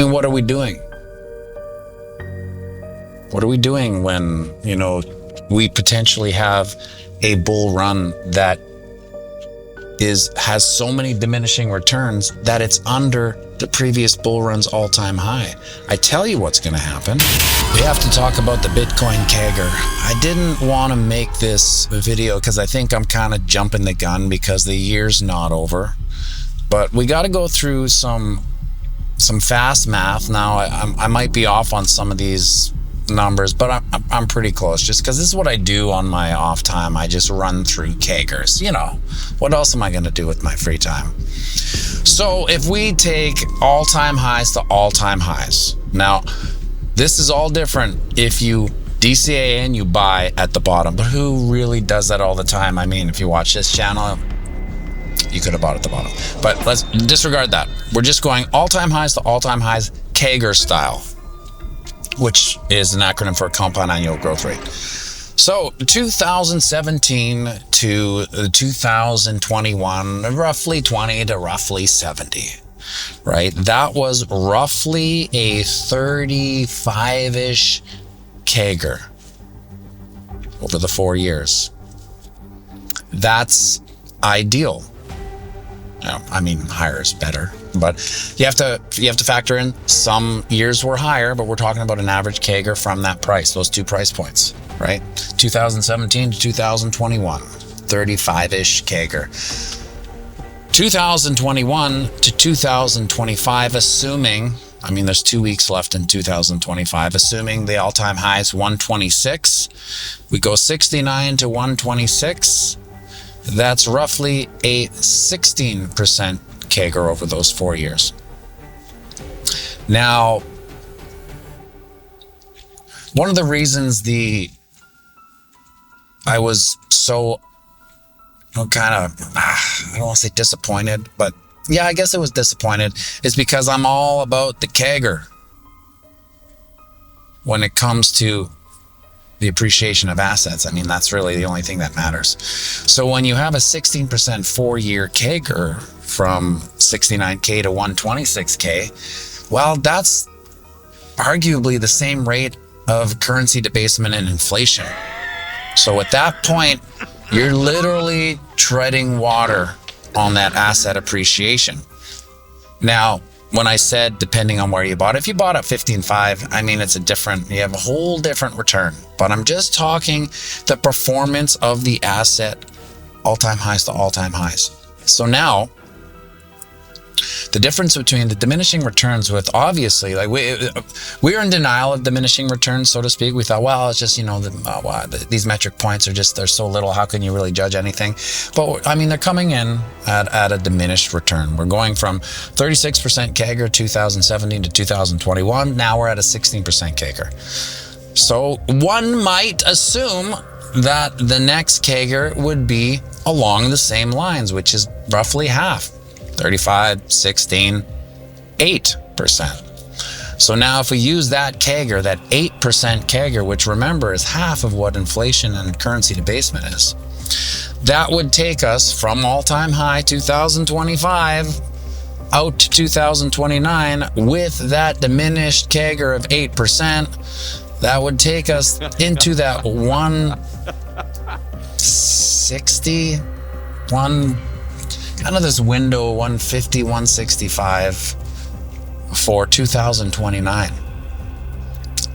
I mean, what are we doing? What are we doing when, you know, we potentially have a bull run that has so many diminishing returns that it's under the previous bull run's all-time high? I tell you what's going to happen. We have to talk about the Bitcoin CAGR. I didn't want to make this video because I think I'm kind of jumping the gun because the year's not over. But we got to go through some fast math. Now, I might be off on some of these numbers, but I'm pretty close, just because this is what I do on my off time. I just run through CAGRs. You know, what else am I going to do with my free time? So if we take all-time highs to all-time highs, now this is all different if you DCA and you buy at the bottom, but who really does that all the time? I mean, if you watch this channel, you could have bought at the bottom, but let's disregard that. We're just going all-time highs to all-time highs, CAGR style, which is an acronym for compound annual growth rate. So 2017 to 2021, roughly 20 to roughly 70, right? That was roughly a 35-ish CAGR over the 4 years. That's ideal. I mean, higher is better, but you have to factor in some years were higher, but we're talking about an average CAGR from that price, those 2 price points, right? 2017 to 2021, 35-ish CAGR. 2021 to 2025, assuming, I mean, there's 2 weeks left in 2025, assuming the all-time high is 126, we go 69 to 126. That's roughly a 16% CAGR over those 4 years. Now, one of the reasons I was so kind of, I don't want to say disappointed, but yeah, I guess it was disappointed, is because I'm all about the CAGR when it comes to the appreciation of assets. I mean, that's really the only thing that matters. So when you have a 16% 4-year CAGR from 69K to 126K, well, that's arguably the same rate of currency debasement and inflation. So at that point, you're literally treading water on that asset appreciation. Now, when I said, depending on where you bought, if you bought at 15.5, I mean, you have a whole different return. But I'm just talking the performance of the asset, all-time highs to all-time highs. So now, the difference between the diminishing returns with, obviously, like we were in denial of diminishing returns, so to speak. We thought, well, it's just, you know, these metric points they're so little, how can you really judge anything? But I mean, they're coming in at a diminished return. We're going from 36% CAGR 2017 to 2021. Now we're at a 16% CAGR. So one might assume that the next CAGR would be along the same lines, which is roughly half. 35, 16, 8%. So now if we use that CAGR, that 8% CAGR, which remember is half of what inflation and currency debasement is, that would take us from all-time high 2025 out to 2029 with that diminished CAGR of 8%. That would take us into that 160, kind of this window, 150, 165 for 2029.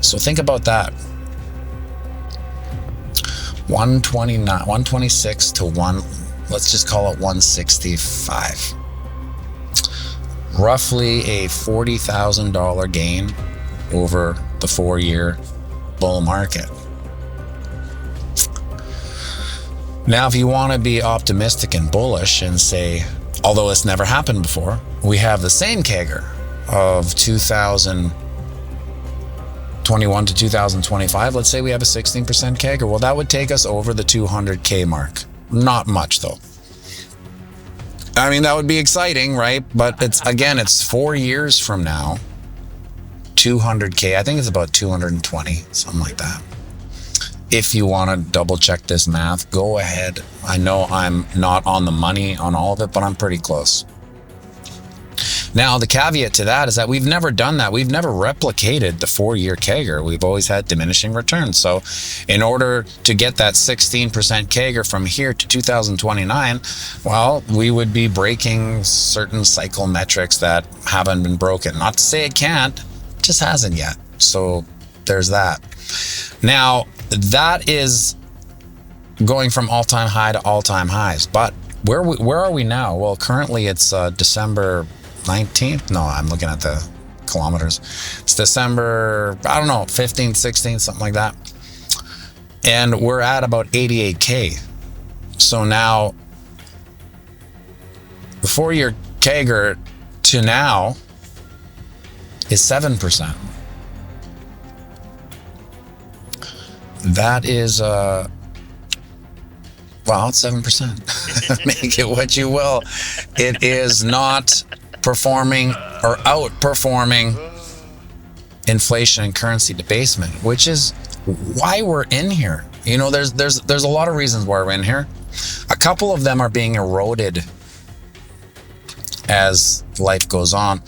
So think about that. 126 to let's just call it 165. Roughly a $40,000 gain over the 4-year bull market. Now, if you want to be optimistic and bullish and say, although it's never happened before, we have the same CAGR of 2021 to 2025. Let's say we have a 16% CAGR. Well, that would take us over the 200K mark. Not much, though. I mean, that would be exciting, right? But it's 4 years from now. 200K, I think it's about 220, something like that. If you want to double check this math, go ahead. I know I'm not on the money on all of it, but I'm pretty close. Now, the caveat to that is that we've never done that. We've never replicated the 4-year CAGR. We've always had diminishing returns. So in order to get that 16% CAGR from here to 2029, well, we would be breaking certain cycle metrics that haven't been broken. Not to say it can't, it just hasn't yet. So there's that. Now, that is going from all-time high to all-time highs. But where are we now? Well, currently it's December 19th. No, I'm looking at the kilometers. It's December, I don't know, 15th, 16th, something like that. And we're at about 88K. So now the 4-year CAGR to now is 7%. That is, well, it's 7%. Make it what you will. It is not performing or outperforming inflation and currency debasement, which is why we're in here. You know, there's a lot of reasons why we're in here. A couple of them are being eroded as life goes on.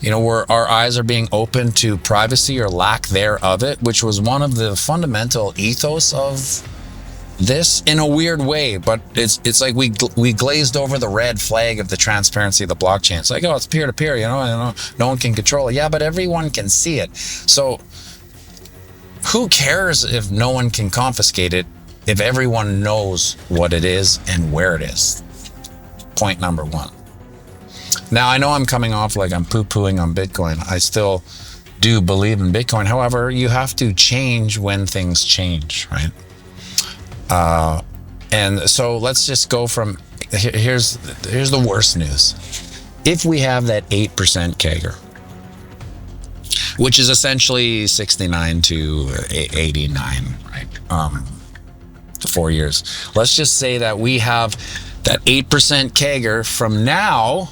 You know, our eyes are being open to privacy or lack thereof it, which was one of the fundamental ethos of this, in a weird way, but it's like we glazed over the red flag of the transparency of the blockchain. It's like, oh, it's peer-to-peer, you know, no one can control it. Yeah, but everyone can see it. So who cares if no one can confiscate it if everyone knows what it is and where it is? Point number one. Now, I know I'm coming off like I'm poo-pooing on Bitcoin. I still do believe in Bitcoin. However, you have to change when things change, right? And so let's just go from, here's the worst news. If we have that 8% CAGR, which is essentially 69 to 89, right? To 4 years. Let's just say that we have that 8% CAGR from now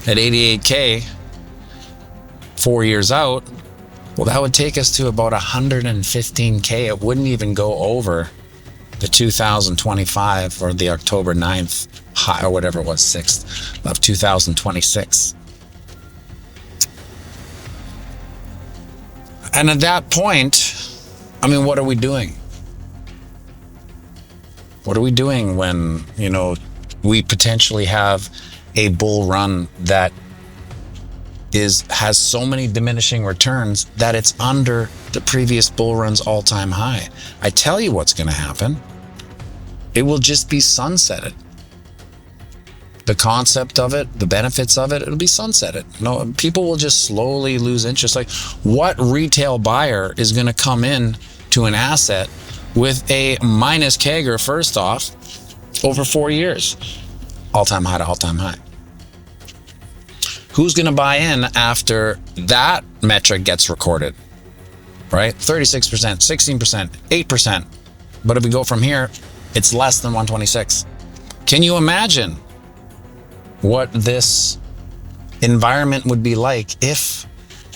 at 88K, 4 years out. Well, that would take us to about 115K. It wouldn't even go over the 2025 or the October 9th high, or whatever it was, 6th of 2026. And at that point, I mean, what are we doing? What are we doing when, you know, we potentially have a bull run that has so many diminishing returns that it's under the previous bull run's all-time high? I tell you what's going to happen. It will just be sunsetted. The concept of it, the benefits of it, it'll be sunsetted. No, people will just slowly lose interest. Like, what retail buyer is going to come in to an asset with a minus CAGR, first off, over 4 years? All-time high to all-time high. Who's going to buy in after that metric gets recorded, right? 36%, 16%, 8%. But if we go from here, it's less than 126. Can you imagine what this environment would be like if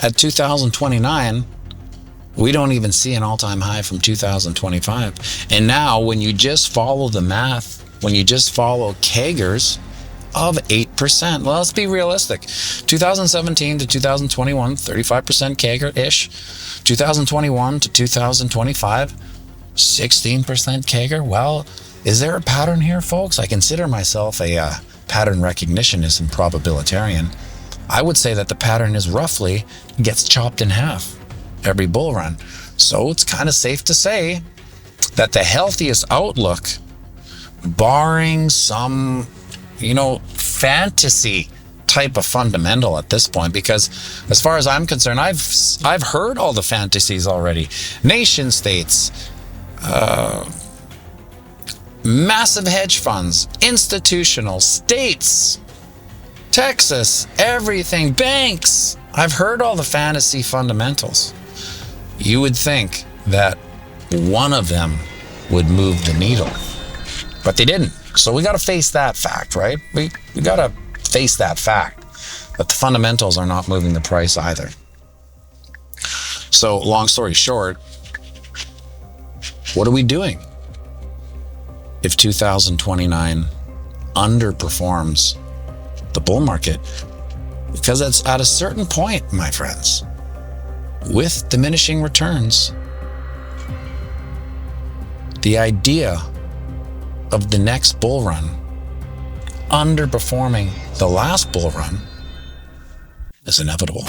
at 2029, we don't even see an all-time high from 2025? And now when you just follow the math, when you just follow CAGRs of 8%. Well, let's be realistic. 2017 to 2021, 35% CAGR-ish. 2021 to 2025, 16% CAGR. Well, is there a pattern here, folks? I consider myself a pattern recognitionist and probabilitarian. I would say that the pattern is roughly gets chopped in half every bull run. So it's kind of safe to say that the healthiest outlook, barring some, you know, fantasy type of fundamental at this point, because as far as I'm concerned, I've heard all the fantasies already. Nation states, massive hedge funds, institutional, states, Texas, everything, banks. I've heard all the fantasy fundamentals. You would think that one of them would move the needle, but they didn't. So we got to face that fact, right? We got to face that fact that the fundamentals are not moving the price either. So long story short, what are we doing if 2029 underperforms the bull market? Because it's at a certain point, my friends, with diminishing returns, the idea of the next bull run underperforming the last bull run is inevitable.